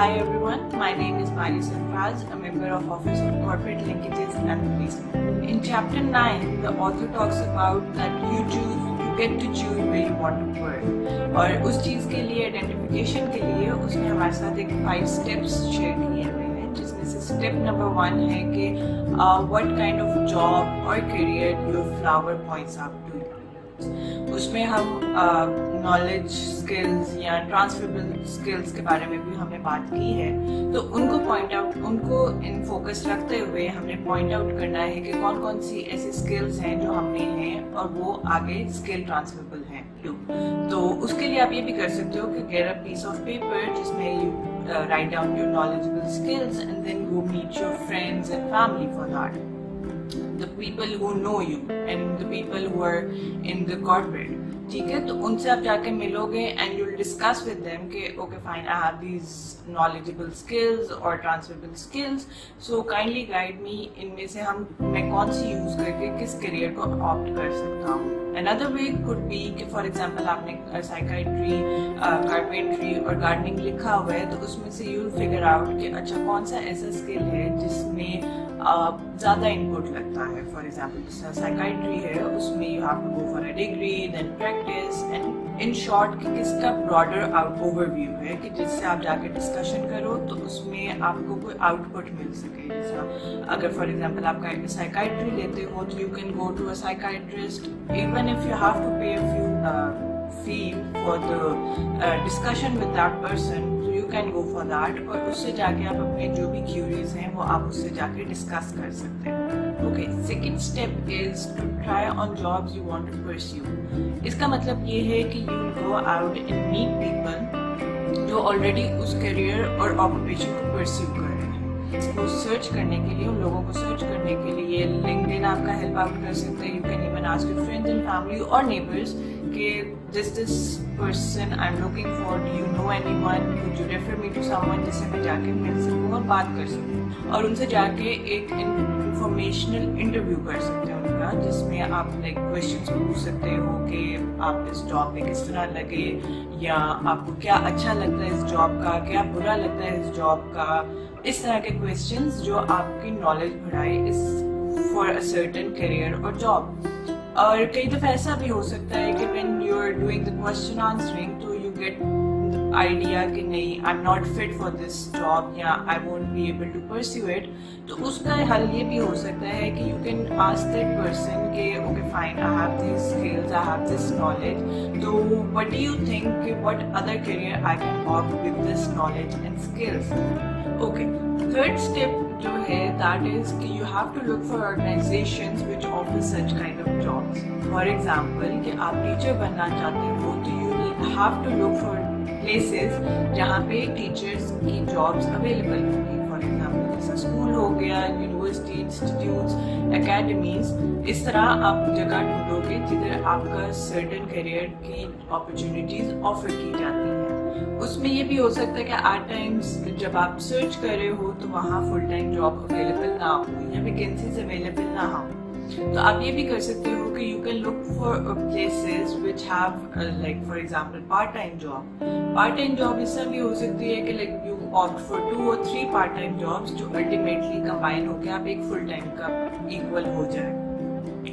Hi everyone, my name is Mari Sarfraz, a member of Office of Corporate Linkages and Placement. In chapter 9, the author talks about that you get to choose where you want to work. और उस चीज़ के लिए identification के लिए उसने हमारे साथ एक 5 steps शेयर किए हुए हैं, जिसमें से स्टेप नंबर 1 है कि what kind of job or career your flower points out to you. उसमें हम नॉलेज स्किल्स या ट्रांसफरेबल स्किल्स के बारे में भी हमने बात की है, तो उनको इन फोकस रखते हुए हमने पॉइंट आउट करना है कि कौन कौन सी ऐसी स्किल्स हैं जो हमने हैं और वो आगे स्किल ट्रांसफरेबल हैं टू। तो उसके लिए आप ये भी कर सकते हो कि get a piece of paper जिसमें you write down your knowledgeable skills and then go meet your friends and family for that, the people who know you and the people who are in the corporate. ठीक है, तो उनसे आप जाके मिलोगे and you'll discuss with them कि okay fine, I have these knowledgeable skills or transferable skills, so kindly guide me, इनमें से मैं कौन सी यूज करके किस करियर को ऑप्ट कर सकता हूँ. Another way could be कि for example आपने साइकाइट्री, कारपेंट्री और गार्डनिंग लिखा हुआ है, तो उसमें से you'll figure out कि अच्छा कौन सा ऐसा स्किल है जिसमें ज़्यादा इनपुट लगता है. फॉर एग्जाम्पल जैसे साइकाइट्री है, उसमें you have to go for a degree then practice and in short कि किसका ब्रॉडर ओवरव्यू है कि जिससे आप जाके डिस्कशन करो तो उसमें आपको कोई आउटपुट मिल सके. जैसा अगर फॉर एग्जाम्पल आप साइकाइट्री लेते हो तो you can go to a psychiatrist even if you have to pay a few fee for the discussion with that person, so you can go for that और उससे जाके आप अपने जो भी क्यूरीज हैं वो आप उससे जाके डिस्कस कर सकते हैं. Okay, second step is to try on jobs you want to pursue. इसका मतलब ये है कि you will go out and meet people जो ऑलरेडी उस करियर और ऑक्यूपेशन को परस्यू कर रहे हैं. इसको सर्च करने के लिए, उन लोगों को सर्च करने के लिए लिंक्डइन आपका हेल्प आउट कर सकते हैं. You can even ask your friends and family और नेबर्स कि this person I am looking for, do you know anyone, would you refer me to someone जिससे मैं जाके मिल सकूँ और बात कर सकूँ और उनसे जाके एक इंफॉर्मेशनल इंटरव्यू कर सकते हैं उनका, जिसमें आप लाइक क्वेश्चंस पूछ सकते हो कि आप इस जॉब में किस तरह लगे या आपको क्या अच्छा लगता है इस जॉब का, क्या बुरा लगता है इस जॉब का. इस तरह के क्वेश्चंस जो आपकी नॉलेज बढ़ाए इस फॉर अ सर्टेन करियर और जॉब. और कई दफा ऐसा भी हो सकता है कि when you are doing the question answering तो यू गेट आइडिया कि नहीं, I am not fit for this job या I won't be able to pursue it. तो उसका हल ये भी हो सकता है कि you can ask that person के okay fine, I have this skills, I have this knowledge, तो व्हाट डू यू थिंक कि what other career I can opt with this knowledge and skills. Okay, third step जो है that is कि you have to look for organisations which offer such kind of jobs. For example कि आप teacher बनना चाहते हो तो you have to look for places जहाँ पे टीचर्स की जॉब्स अवेलेबल होंगी. फॉर एग्जांपल जैसा स्कूल हो गया, यूनिवर्सिटी, इंस्टीट्यूट्स, एकेडमीज, इस तरह आप जगह ढूंढोगे जिधर आपका सर्टेन करियर की अपॉर्चुनिटीज ऑफर की जाती हैं. उसमें ये भी हो सकता है कि एट टाइम्स जब आप सर्च कर रहे हो तो वहाँ फुल टाइम जॉब अवेलेबल ना हो या वैकेंसीज अवेलेबल ना हो, तो आप ये भी कर सकते हो कि you can look for places which have like for example part time job. Part time job इससे भी हो सकती है कि like you opt for 2 or 3 part time jobs जो अल्टीमेटली कंबाइन होकर आप एक फुल टाइम का इक्वल हो जाए.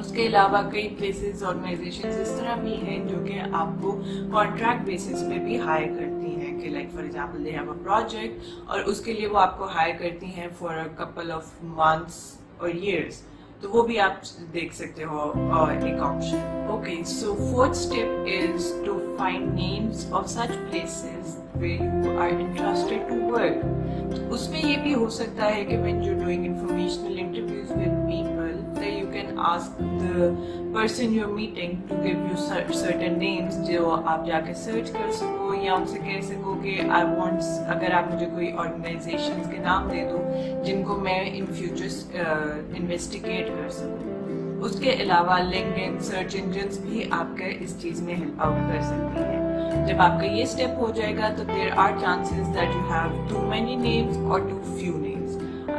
उसके अलावा कई प्लेसेस, ऑर्गेनाइजेशंस इस तरह भी हैं जो कि आपको कॉन्ट्रैक्ट बेसिस पे भी हायर करती हैं कि like for example they have a project और उसके लिए वो आपको हायर करती हैं for a couple of months और ईयर्स, तो वो भी आप देख सकते हो एक option. Okay, so fourth step is to find names of such places where you are interested to work. उसमें ये भी हो सकता है कि when you are doing informational interviews with people, you can ask the person you're meeting to give you certain names जो आप जाके सर्च कर सको या उनसे कह सको कि I want, अगर आप मुझे कोई ऑर्गेनाइजेशंस के नाम दे दो जिनको मैं इन फ्यूचर इन्वेस्टिगेट कर सकूँ. उसके अलावा लिंक्डइन, सर्च इंजन्स भी आपका इस चीज़ में हेल्प आउट कर सकती हैं. जब आपका ये स्टेप हो जाएगा तो there are chances that you have too many names और टू फ्यू नेम्स.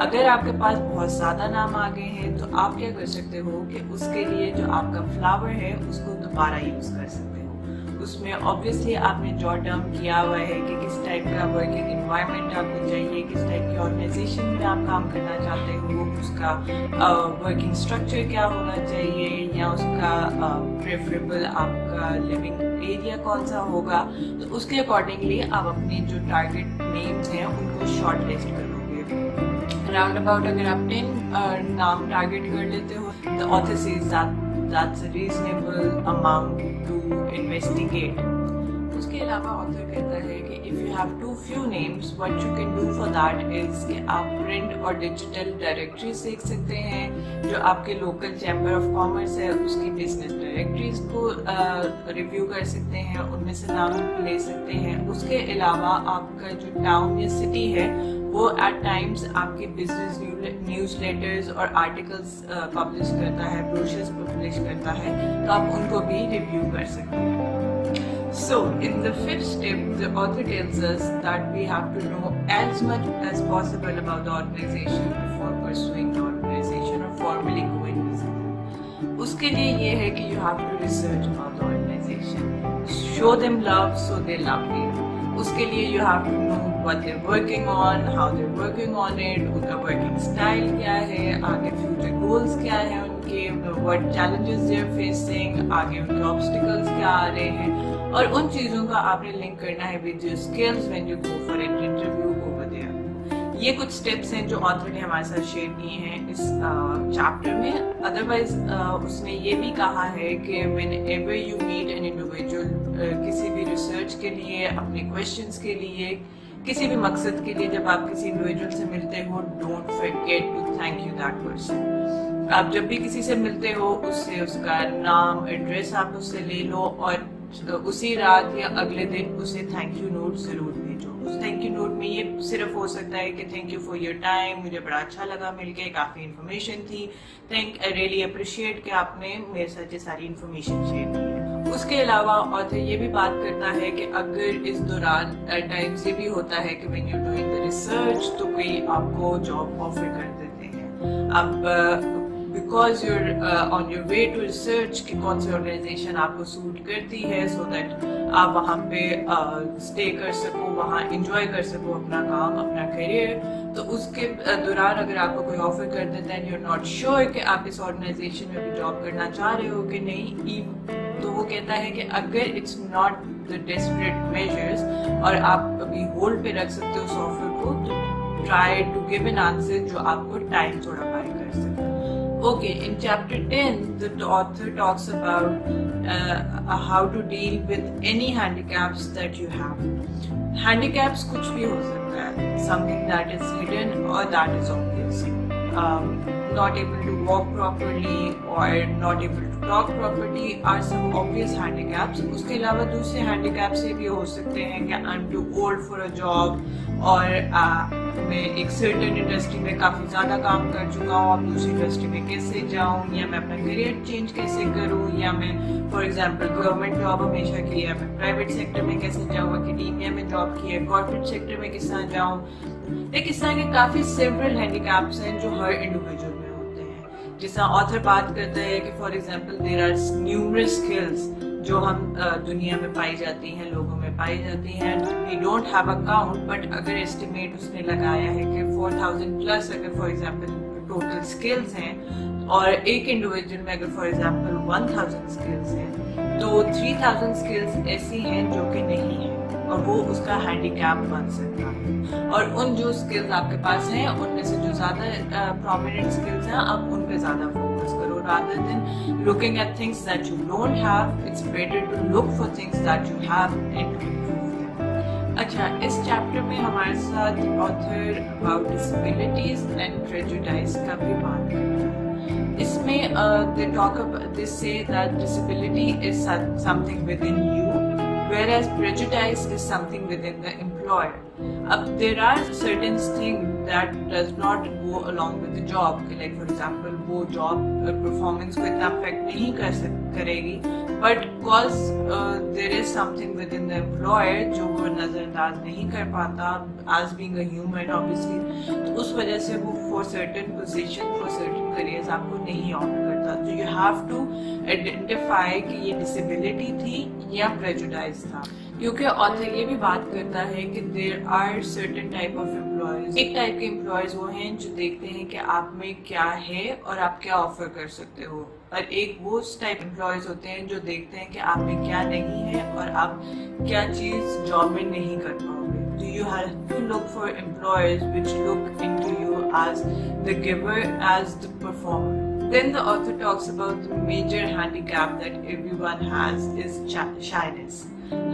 अगर आपके पास बहुत ज़्यादा नाम आ गए हैं तो आप क्या कर सकते हो कि उसके लिए जो आपका फ्लावर है उसको दोबारा यूज़ कर सकते हो. उसमें ऑब्वियसली आपने जॉट डाउन किया हुआ है कि किस टाइप का वर्किंग एनवायरनमेंट आपको चाहिए, किस टाइप की ऑर्गेनाइजेशन में आप काम करना चाहते हो, उसका वर्किंग स्ट्रक्चर क्या होना चाहिए, या उसका प्रेफरेबल आपका लिविंग एरिया कौन सा होगा। तो उसके अकॉर्डिंगली आप अपने जो टारगेट नेम्स हैं उनको शॉर्ट लिस्ट करोगे। राउंड अबाउट अगर आप 10 नाम टारगेट कर लेते हो, the author says that's a reasonable amount to investigate. उसके अलावा ऑथर कहता है कि if you have too few names, what you can do for that is कि आप प्रिंट और डिजिटल डायरेक्टरीज देख सकते हैं, जो आपके लोकल चैम्बर ऑफ कॉमर्स है उसकी बिजनेस डायरेक्टरीज को रिव्यू कर सकते हैं, उनमें से नाम ले सकते हैं। उसके अलावा आपका जो टाउन या सिटी है वो एट टाइम्स आपके बिजनेस न्यूज़लेटर्स और आर्टिकल्स पब्लिश करता है, ब्रोशर्स पब्लिश करता है, तो आप उनको भी रिव्यू कर सकते हैं। So, in the fifth step, the author tells us that we have to know as much as possible about the organization before pursuing the organization or formally go and visit them. उसके लिए ये है कि you have to research about the organization, show them love so they love you. उसके लिए you have to know what they're working on, how they're working on it, उनका working style क्या है, आगे future goals क्या है उनके, what challenges they're facing, आगे उनके obstacles क्या आ रहे हैं, और उन चीज़ों का आपने लिंक करना है with your skills when you go for an interview over there. ये कुछ स्टेप्स हैं जो ऑथर ने हमारे साथ शेयर किए हैं इस चैप्टर में। अदरवाइज उसने ये भी कहा है कि whenever you meet an individual, किसी भी रिसर्च के लिए, अपने क्वेश्चंस के लिए, किसी भी मकसद के लिए जब आप किसी इंडिविजुअल से मिलते हो, don't forget to thank you that person. आप जब भी किसी से मिलते हो उससे उसका नाम, एड्रेस आप उससे ले लो और उसी रात या अगले दिन उसे थैंक यू नोट जरूर भेजो। उस थैंक यू नोट में ये सिर्फ हो सकता है कि thank you for your time, मुझे बड़ा अच्छा लगा मिलके, काफी इन्फॉर्मेशन थी, आई रियली अप्रिशिएट कि आपने मेरे साथ ये सारी इन्फॉर्मेशन शेयर की है। उसके अलावा ऑथर ये भी बात करता है कि अगर इस दौरान टाइम्स ये भी होता है कि when you doing the research तो कोई आपको जॉब ऑफर कर देते हैं। अब because you're on your way to research कि कौन सी ऑर्गेनाइजेशन आपको सूट करती है, सो दैट आप वहाँ पे स्टे कर सको, वहाँ इंजॉय कर सको अपना काम, अपना करियर। तो उसके दौरान अगर आपको कोई ऑफर कर देता है, यू आर नॉट श्योर कि आप इस ऑर्गेनाइजेशन में भी जॉब करना चाह रहे हो कि नहीं, तो वो कहता है कि अगर it's not the desperate measures और आप अभी होल्ड पे रख सकते हो उस ऑफर को, तो try to give an answer जो आपको टाइम थोड़ा बाय कर सके। Okay, in chapter 10, the author talks about how to deal with any handicaps that you have. Handicaps कुछ भी हो सकता है, something that is hidden or that is obvious. Not able to walk properly or not able to talk properly are some obvious handicaps. उसके अलावा दूसरे handicaps ये भी हो सकते हैं कि I'm too old for a job, और मैं एक सर्टेन इंडस्ट्री में काफ़ी ज़्यादा काम कर चुका हूँ, अब दूसरी इंडस्ट्री में कैसे जाऊँ, या मैं अपना करियर चेंज कैसे करूँ, या मैं फॉर एग्जांपल गवर्नमेंट जॉब हमेशा की है, मैं प्राइवेट सेक्टर में कैसे जाऊँ, एकेडेमिया में जॉब की है, कॉर्पोरेट सेक्टर में किस तरह जाऊँ। एक इस तरह के काफ़ी सेवरल हैंडीकैप्स हैं जो हर इंडिविजुअल में होते हैं। जिस तरह ऑथर बात करता है कि for example there are numerous skills जो हम दुनिया में पाई जाती हैं, लोगों में पाई जाती हैं, we don't have a count, but अगर एस्टिमेट उसने लगाया है कि 4000 प्लस अगर फॉर एग्जांपल टोटल स्किल्स हैं और एक इंडिविजुअल में अगर फॉर एग्जांपल 1000 स्किल्स हैं, तो 3000 स्किल्स ऐसी हैं जो कि नहीं है और वो उसका हैंडीकैप बन सकता है। और उन जो स्किल्स आपके पास हैं उनमें से जो ज़्यादा प्रोमिनेंट स्किल्स हैं आप उन पे ज़्यादा फोकस करो, rather than looking at things that you don't have. It's better to look for things that you have and to improve them. अच्छा, इस चैप्टर में हमारे साथ author about disabilities and prejudice का भी बात करता है। इसमें they say that disability is something within you, whereas prejudice is something within the employer. अब there are certain things that does not go along with the job, like for example वो job performance को इतना affect नहीं करेगी, but cause there is something within the employer जो वो नजरअंदाज नहीं कर पाता as being a human obviously, तो उस वजह से वो for certain position, for certain careers आपको नहीं ऑफर करता। तो you have to identify कि ये disability थी या प्रेजुडाइज था। क्योंकि ऑथर ये भी बात करता है कि there are certain type of employees. एक टाइप के एम्प्लॉयज वो हैं जो देखते हैं कि आप में क्या है और आप क्या ऑफर कर सकते हो, और एक वो टाइप एम्प्लॉयज होते हैं जो देखते हैं कि आप में क्या नहीं है और आप क्या चीज जॉब में नहीं कर पाओगे। Do you have to look for employers which look into you as the giver, as the performer? Then the author talks about the major handicap that everyone has is shyness.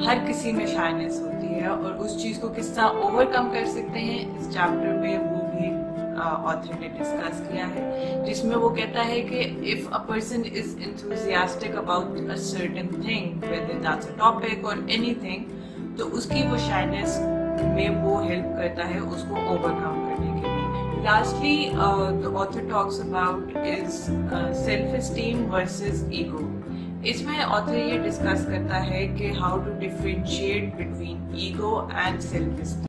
हर किसी में shyness होती है और उस चीज को किस तरह ओवरकम कर सकते हैं इस चैप्टर में वो भी ऑथर ने डिस्कस किया है, जिसमें वो कहता है कि if a person is enthusiastic about a certain thing, whether that's a topic or anything, तो उसकी वो शाइनेस में वो हेल्प करता है उसको ओवरकम करने के लिए। Lastly the author talks about is self esteem versus ego. इसमें ऑथर ये डिस्कस करता है कि how to differentiate between ego and self esteem.